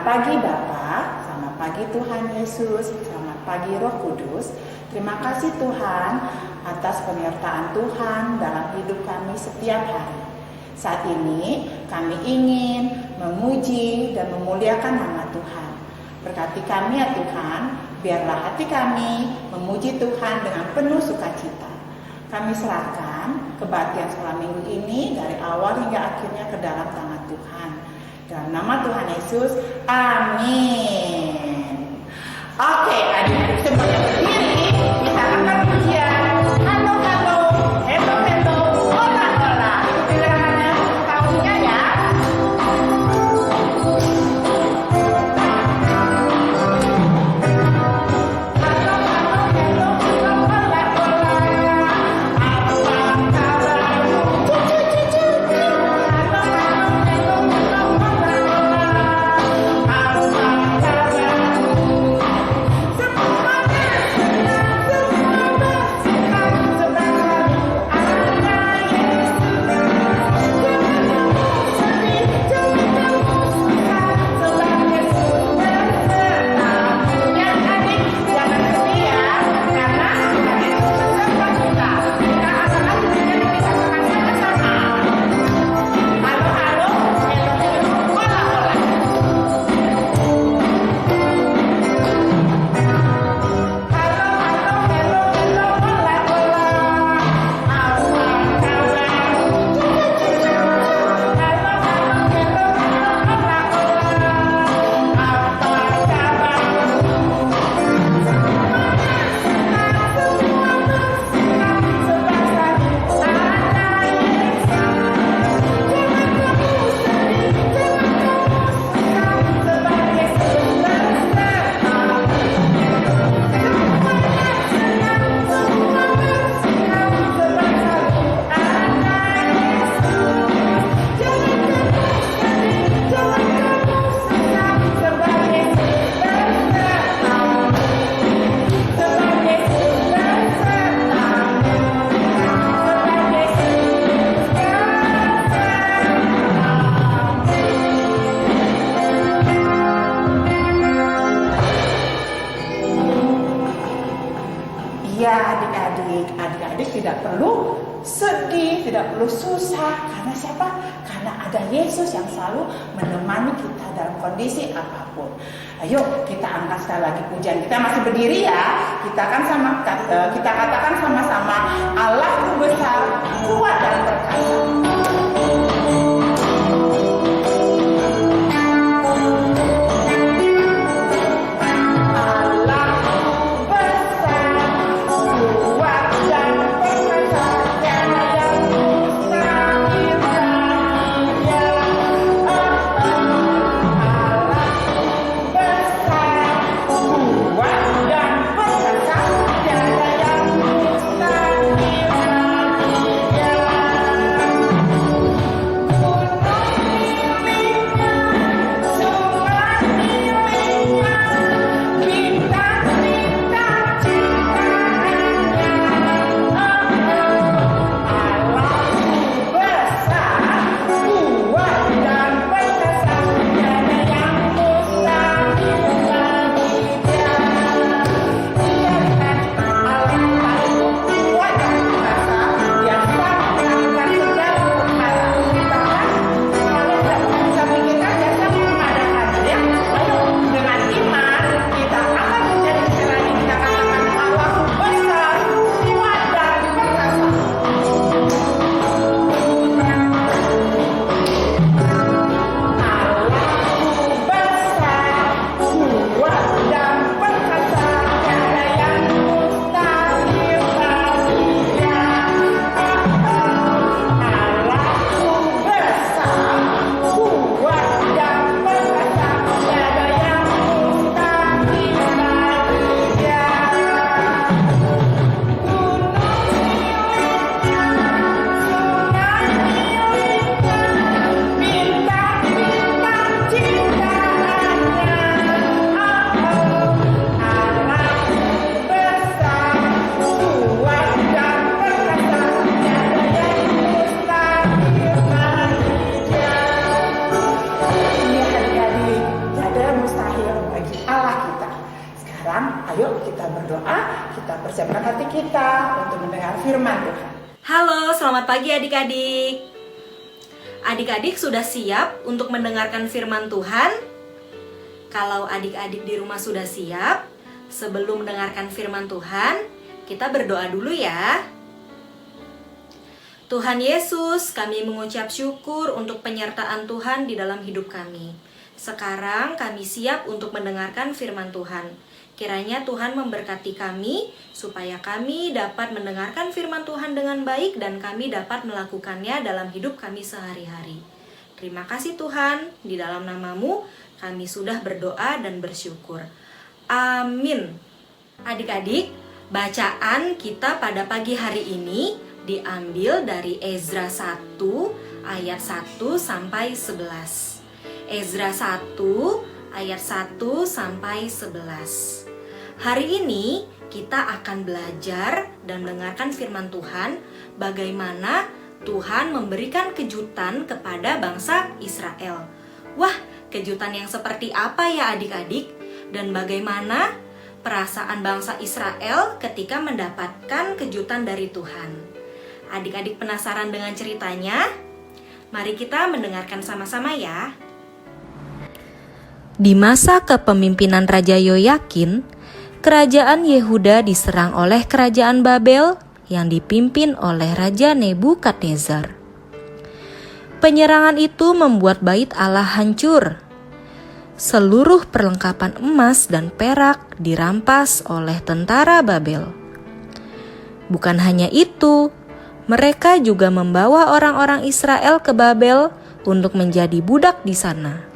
pagi Bapa, selamat pagi Tuhan Yesus, selamat pagi Roh Kudus. Terima kasih Tuhan atas penyertaan Tuhan dalam hidup kami setiap hari. Saat ini kami ingin memuji dan memuliakan nama Tuhan. Berkati kami ya Tuhan, biarlah hati kami memuji Tuhan dengan penuh sukacita. Kami serahkan kebaktian selama minggu ini dari awal hingga akhirnya ke dalam tangan Tuhan. Dalam nama Tuhan Yesus, amin. Oke, adik-adik semuanya berdiri, kita akan pujian. Halo, halo, hello, hello, hola, hola. Ikuti gerakannya, tahunya ya. Halo, halo, hello, hello, hola, hola. Apa kabarmu? Cucu. Halo, halo, hello, hello, hola, hola. Apa kabarmu? Ya adik-adik tidak perlu sedih, tidak perlu susah. Karena siapa? Karena ada Yesus yang selalu menemani kita dalam kondisi apapun. Ayo kita angkat sekali lagi pujian. Kita masih berdiri ya. Kita katakan sama-sama, Allahku besar, kuat dan perkasa. sekarang ayo kita berdoa, kita persiapkan hati kita untuk mendengar firman Tuhan. Halo, selamat pagi adik-adik. Adik-adik sudah siap untuk mendengarkan firman Tuhan? Kalau adik-adik di rumah sudah siap, sebelum mendengarkan firman Tuhan, kita berdoa dulu ya. Tuhan Yesus, kami mengucap syukur untuk penyertaan Tuhan di dalam hidup kami. Sekarang kami siap untuk mendengarkan firman Tuhan. Kiranya Tuhan memberkati kami, supaya kami dapat mendengarkan firman Tuhan dengan baik dan kami dapat melakukannya dalam hidup kami sehari-hari. Terima kasih Tuhan, di dalam nama-Mu kami sudah berdoa dan bersyukur. Amin. Adik-adik, bacaan kita pada pagi hari ini diambil dari Ezra 1 ayat 1 sampai 11. Ezra 1 ayat 1 sampai 11. Hari ini kita akan belajar dan mendengarkan firman Tuhan, bagaimana Tuhan memberikan kejutan kepada bangsa Israel. Wah, kejutan yang seperti apa ya adik-adik? Dan bagaimana perasaan bangsa Israel ketika mendapatkan kejutan dari Tuhan? Adik-adik penasaran dengan ceritanya? Mari kita mendengarkan sama-sama ya. Di masa kepemimpinan Raja Yoyakin, kerajaan Yehuda diserang oleh kerajaan Babel yang dipimpin oleh Raja Nebukadnezar. Penyerangan itu membuat bait Allah hancur. Seluruh perlengkapan emas dan perak dirampas oleh tentara Babel. Bukan hanya itu, mereka juga membawa orang-orang Israel ke Babel untuk menjadi budak di sana.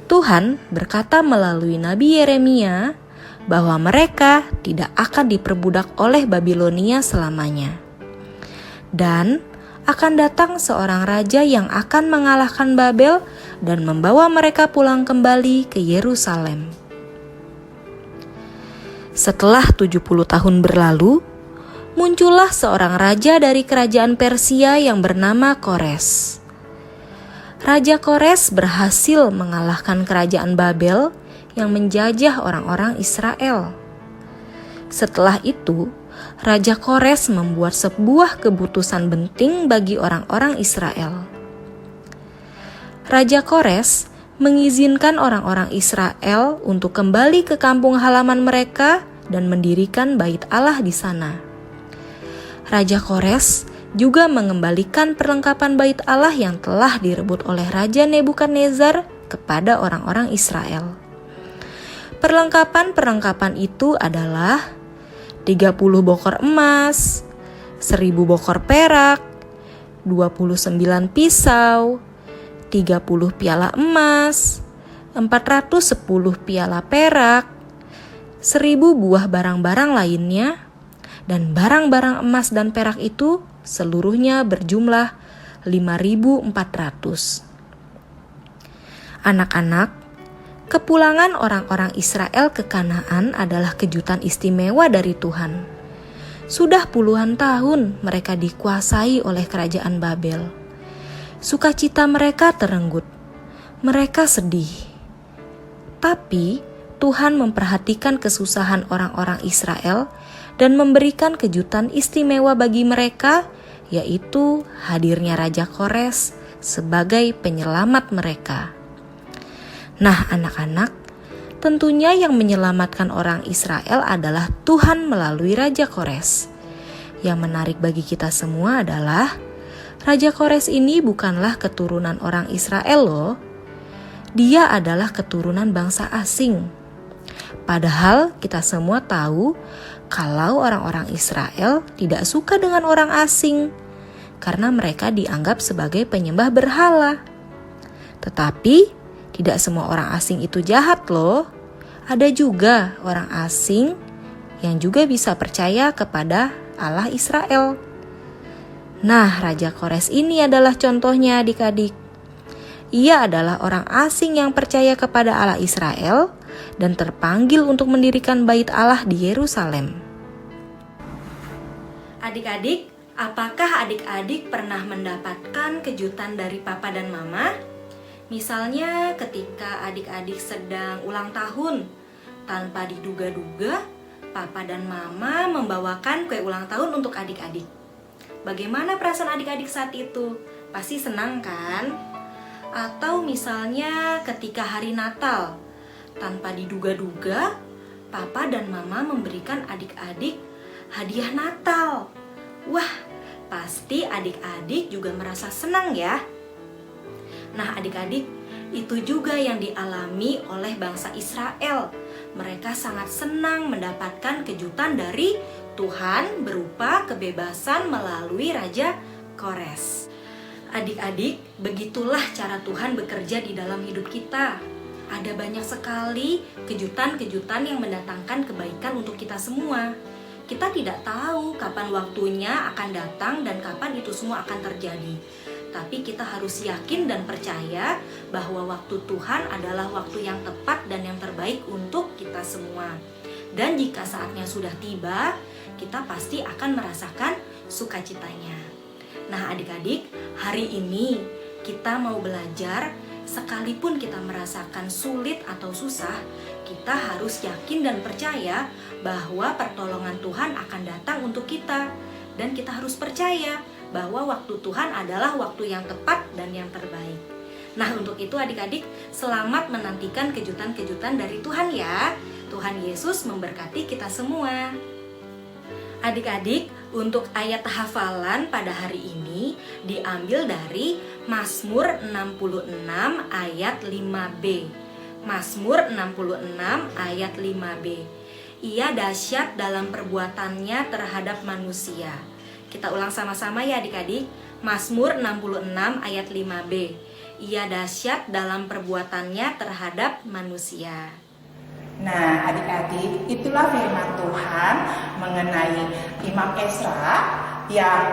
Tuhan berkata melalui Nabi Yeremia bahwa mereka tidak akan diperbudak oleh Babilonia selamanya. Dan akan datang seorang raja yang akan mengalahkan Babel dan membawa mereka pulang kembali ke Yerusalem. Setelah 70 tahun berlalu, muncullah seorang raja dari kerajaan Persia yang bernama Kores. Raja Kores berhasil mengalahkan kerajaan Babel yang menjajah orang-orang Israel. Setelah itu, Raja Kores membuat sebuah keputusan penting bagi orang-orang Israel. Raja Kores mengizinkan orang-orang Israel untuk kembali ke kampung halaman mereka dan mendirikan bait Allah di sana. Raja Kores juga mengembalikan perlengkapan bait Allah yang telah direbut oleh Raja Nebukadnezar kepada orang-orang Israel. Perlengkapan-perlengkapan itu adalah 30 bokor emas, 1000 bokor perak, 29 pisau, 30 piala emas, 410 piala perak, 1000 buah barang-barang lainnya, dan barang-barang emas dan perak itu seluruhnya berjumlah 5.400. Anak-anak, kepulangan orang-orang Israel ke Kanaan adalah kejutan istimewa dari Tuhan. Sudah puluhan tahun mereka dikuasai oleh kerajaan Babel. Sukacita mereka terenggut. Mereka sedih. Tapi Tuhan memperhatikan kesusahan orang-orang Israel dan memberikan kejutan istimewa bagi mereka, yaitu hadirnya Raja Kores sebagai penyelamat mereka. Nah, anak-anak, tentunya yang menyelamatkan orang Israel adalah Tuhan melalui Raja Kores. Yang menarik bagi kita semua adalah Raja Kores ini bukanlah keturunan orang Israel loh. Dia adalah keturunan bangsa asing. Padahal kita semua tahu kalau orang-orang Israel tidak suka dengan orang asing karena mereka dianggap sebagai penyembah berhala. Tetapi tidak semua orang asing itu jahat loh. Ada juga orang asing yang juga bisa percaya kepada Allah Israel. Nah, Raja Kores ini adalah contohnya adik-adik. Ia adalah orang asing yang percaya kepada Allah Israel dan terpanggil untuk mendirikan bait Allah di Yerusalem. Adik-adik, apakah adik-adik pernah mendapatkan kejutan dari papa dan mama? Misalnya ketika adik-adik sedang ulang tahun, Tanpa diduga-duga, Papa dan Mama membawakan kue ulang tahun untuk adik-adik. Bagaimana perasaan adik-adik saat itu? Pasti senang kan? Atau misalnya ketika hari Natal, tanpa diduga-duga, Papa dan Mama memberikan adik-adik hadiah Natal. Wah, pasti adik-adik juga merasa senang ya. Nah adik-adik, itu juga yang dialami oleh bangsa Israel. Mereka sangat senang mendapatkan kejutan dari Tuhan berupa kebebasan melalui Raja Kores. Adik-adik, begitulah cara Tuhan bekerja di dalam hidup kita. Ada banyak sekali kejutan-kejutan yang mendatangkan kebaikan untuk kita semua. Kita tidak tahu kapan waktunya akan datang dan kapan itu semua akan terjadi. Tapi kita harus yakin dan percaya bahwa waktu Tuhan adalah waktu yang tepat dan yang terbaik untuk kita semua. Dan jika saatnya sudah tiba, kita pasti akan merasakan sukacitanya. Nah adik-adik, hari ini kita mau belajar, sekalipun kita merasakan sulit atau susah, kita harus yakin dan percaya bahwa pertolongan Tuhan akan datang untuk kita. Dan kita harus percaya bahwa waktu Tuhan adalah waktu yang tepat dan yang terbaik. Nah untuk itu adik-adik, selamat menantikan kejutan-kejutan dari Tuhan ya. Tuhan Yesus memberkati kita semua. Adik-adik, untuk ayat hafalan pada hari ini diambil dari Mazmur 66 ayat 5b. Mazmur 66 ayat 5b. Ia dahsyat dalam perbuatannya terhadap manusia. Kita ulang sama-sama ya adik-adik. Mazmur 66 ayat 5b. Ia dahsyat dalam perbuatannya terhadap manusia. Nah adik-adik, itulah firman Tuhan mengenai Imam Ezra yang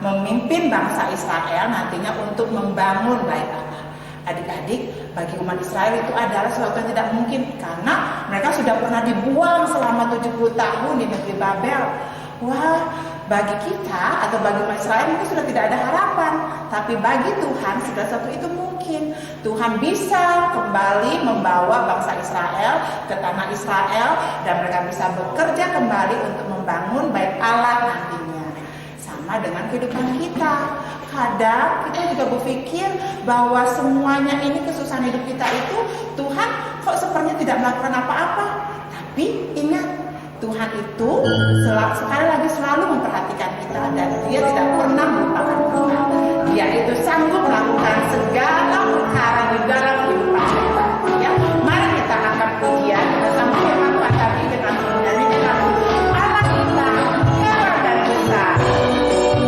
memimpin bangsa Israel nantinya untuk membangun bait Allah. Adik-adik, bagi umat Israel itu adalah sesuatu yang tidak mungkin karena mereka sudah pernah dibuang selama 70 tahun di negeri Babel. Wah, bagi kita atau bagi umat Israel mungkin sudah tidak ada harapan, tapi bagi Tuhan segala sesuatu itu mungkin. Tuhan bisa kembali membawa bangsa Israel ke tanah Israel dan mereka bisa bekerja kembali untuk membangun bait Allah nantinya. Sama dengan kehidupan kita. Kadang kita juga berpikir bahwa semuanya ini kesusahan hidup kita itu Tuhan kok sepertinya tidak melakukan apa-apa. Tapi ingat, Tuhan itu sekali lagi selalu memperhatikan kita dan Dia tidak pernah melupakan kita. Dia itu sanggup melakukan segala perkara di dalam kehidupan kita. Ya, mari kita angkat pujian bersama firman Tuhan kami dengan menyanyikan lagu Allah kita hebat dan besar. Allah yang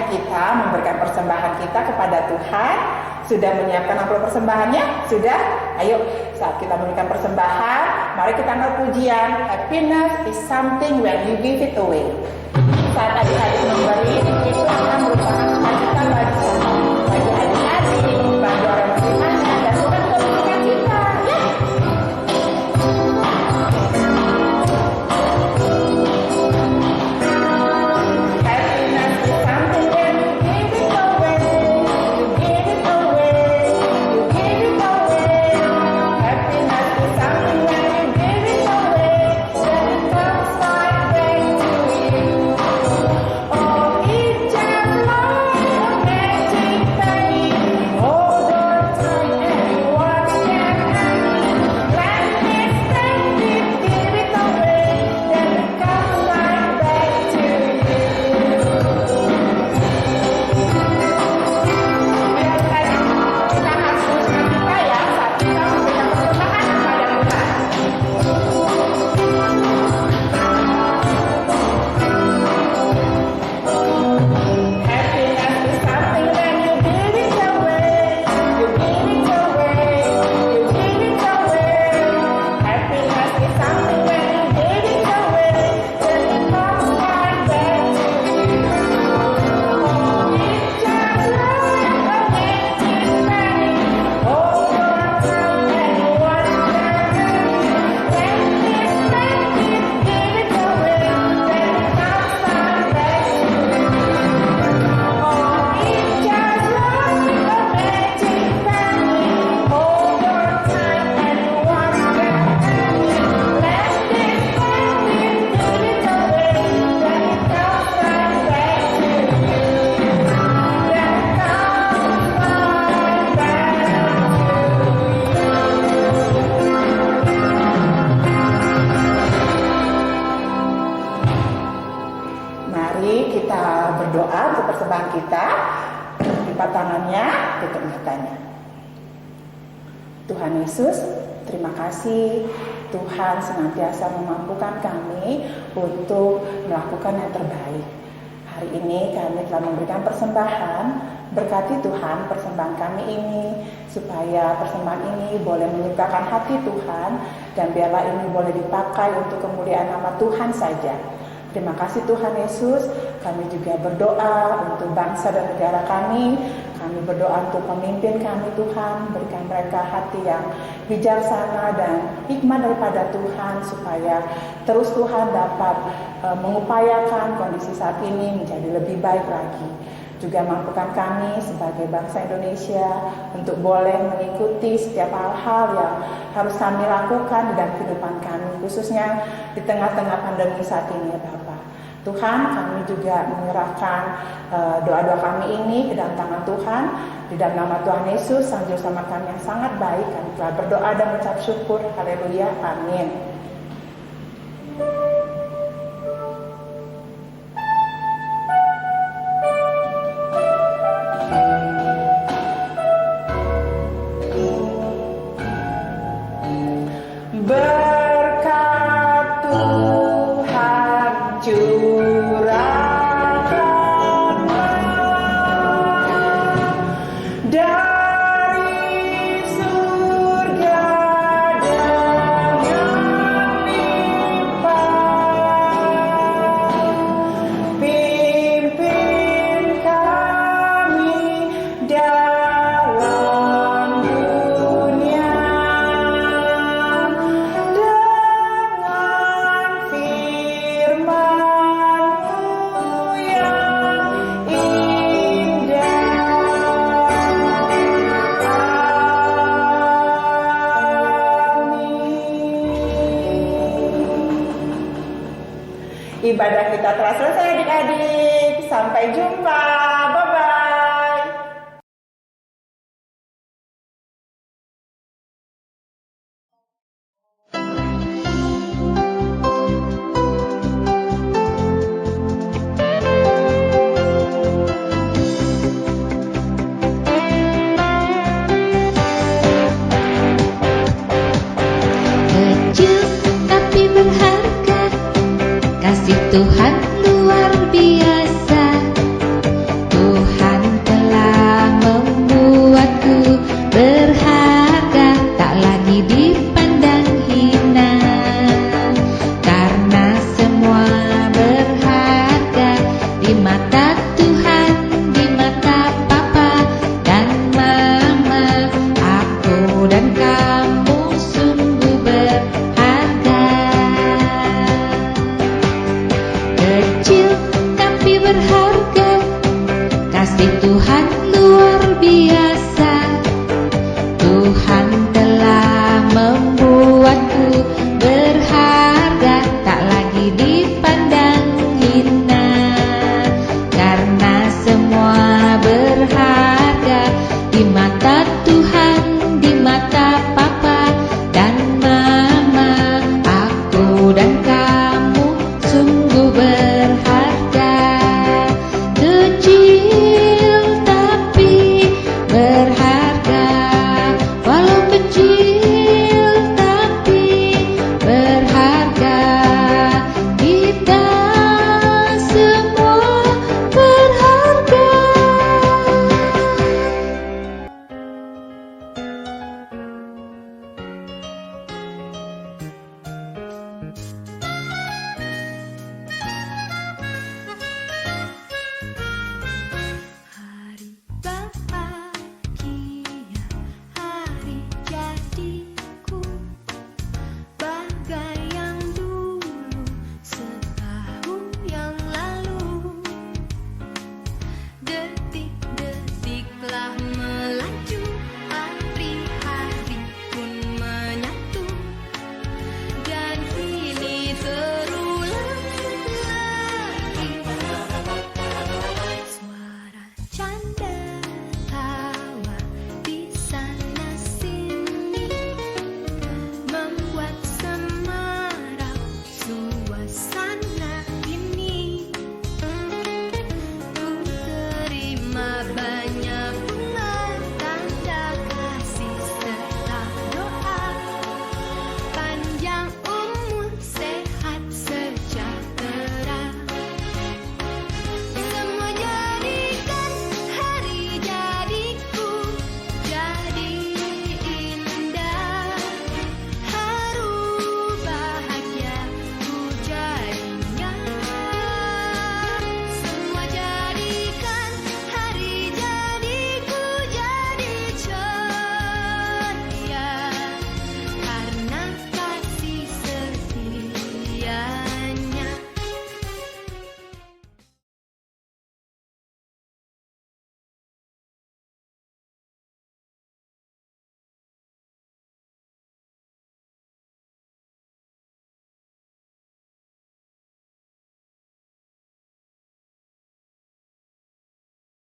kita memberikan persembahan kita kepada Tuhan. Sudah menyiapkan amplop persembahannya? Sudah? Ayo, saat kita memberikan persembahan, mari kita angkat pujian. Happiness is something when you give it away. Saat adik-adik memberi, itu akan merupakan sukacita bagi siapa? Bagi adik-adik, bagi orang menerimanya, dan Tuhan juga memberikan kita. Ya. Happiness is something when you give it away. You give it away. You give it away. Happiness is something when you give it away. Then it comes right back to you. Oh, it's just like a magic penny. Hold on tight and watch them hanging. Let it stand it, give it away. Then it comes right back to you. Kita harus terus kita ya saat kita memberikan persembahan kepada Tuhan. Happiness is something when you give it away. You give it away. You give it away. Happiness is something when you give it away. Then it comes right back to you. Oh, it's just like a magic penny. Hold on tight and watch them hanging. Let it stand it, give it away. Then it comes right back to you. Oh, it's just like a magic penny. Hold on tight and watch them hanging. Let it stand it, give it away. Then it comes right back to you. Then it Mari kita berdoa untuk persembahan kita. Lipat tangannya, tutup matanya. Tuhan Yesus, terima kasih Tuhan senantiasa memampukan kami untuk melakukan yang terbaik. Hari ini kami telah memberikan persembahan. Berkati Tuhan persembahan kami ini, supaya persembahan ini boleh menyukakan hati Tuhan, dan biarlah ini boleh dipakai untuk kemuliaan nama Tuhan saja. Terima kasih Tuhan Yesus. Kami juga berdoa untuk bangsa dan negara kami. Kami berdoa untuk pemimpin kami Tuhan. Berikan mereka hati yang bijaksana dan hikmat daripada Tuhan, supaya terus Tuhan dapat mengupayakan kondisi saat ini menjadi lebih baik lagi. Juga mampukan kami sebagai bangsa Indonesia untuk boleh mengikuti setiap hal-hal yang harus kami lakukan di dalam kehidupan kami, khususnya di tengah-tengah pandemi saat ini ya Bapak. Tuhan, kami juga menyerahkan doa-doa kami ini ke dalam tangan Tuhan. Di dalam nama Tuhan Yesus, Sang Juru Selamat kami yang sangat baik, kami telah berdoa dan mengucap syukur. Haleluya, amin. Berkat Tuhan curahkanlah dari surga dengan limpah. Pimpin kami dalam dunia dengan firman-Mu yang indah. Amin. Ibadah kita telah selesai adik-adik. Sampai jumpa. Bye-bye. Kecil tapi berharga, kasih Tuhan luar biasa. indah